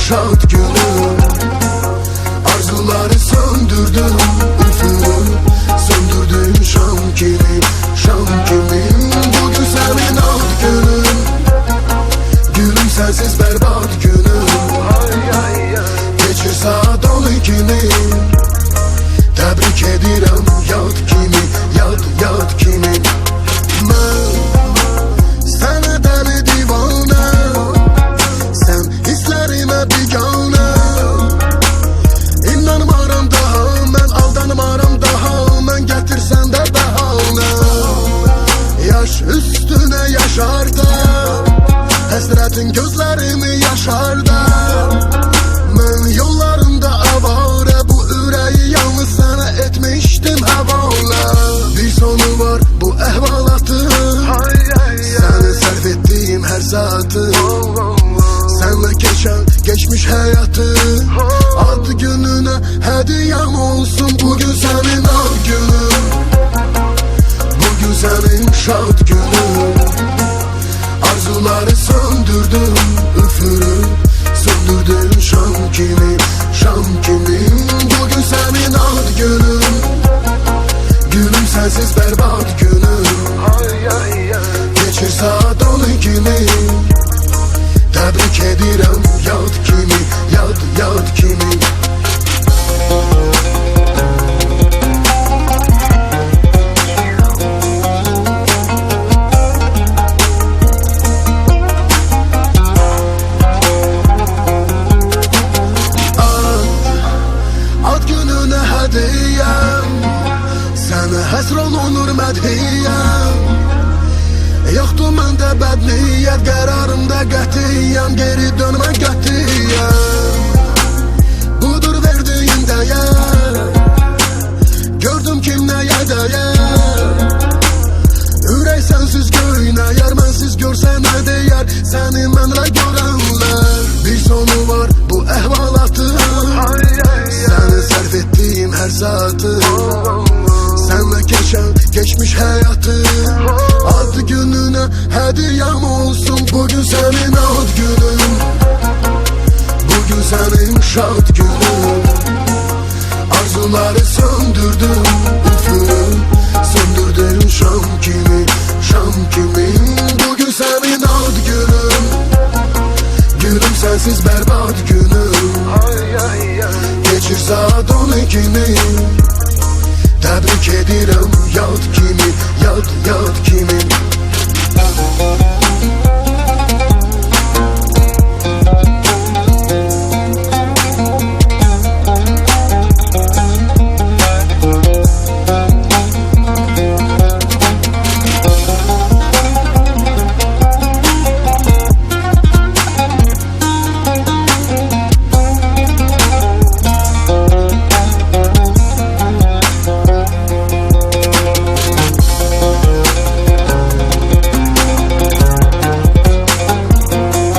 şad günüm. Arzuları söndürdüm, üfürüm, söndürdüm şam kimi, şam kimi. Bugün senin ad günün, gülüm sensiz berbat günüm. Geçir saat 12'ni, təbrik edirəm yad kimi, yad kimi. Mən sənə dəli divanə, sən hisslərimə biganə. İnanmaram daha, mən aldanmaram daha, mən gətirsən də bəhanə. Yaş üstünə yaşar da, həsrətin gözlərimi yaşar da. Mən yollarında avara, bu ürəyi yalnız sənə etmişdim həvalə. Bir sonu var bu əhvalatın, səni sərf etdiyim hər saatı, sənlə keçən geçmiş həyatı. Ad gününə hədiyəm olsun bugün sənin ad günün, bugün sənin şad günün. Arzuları söndürdüm, üfürüm, söndürdüm şam kimi, şam kimi. Bugün sənin ad günün, gülüm sensiz berbat günüm. Geçir saat 12'ni, təbrik edirəm yad kimi, yad kimi. Ad gününə hədiyəm, sənə həsr olunur mədhiyyəm. Yoxdur məndə bədniyyət, qərarımda qətiyyəm, geri dönmə qətiyyəm. Budur verdiyin dəyər, gördüm kim nəyə dəyər. Ürək sənsiz göynəyər, mənsiz görsə nə deyər səni mənlə görənlər. Bir sonu var bu əhvalatın, səni sərf etdiyim hər saatı, sənlə keçən geçmiş həyatı. Ad gününə hədiyəm olsun bugün sənin ad günün, bugün sənin şad günün. Arzuları söndürdüm, üfürüm, söndürdüm şam kimi, şam kimi. Bugün sənin ad günün, gülüm sensiz berbat günüm. Geçir saat 12'ni, təbrik edirəm yad kimi, yad kimi.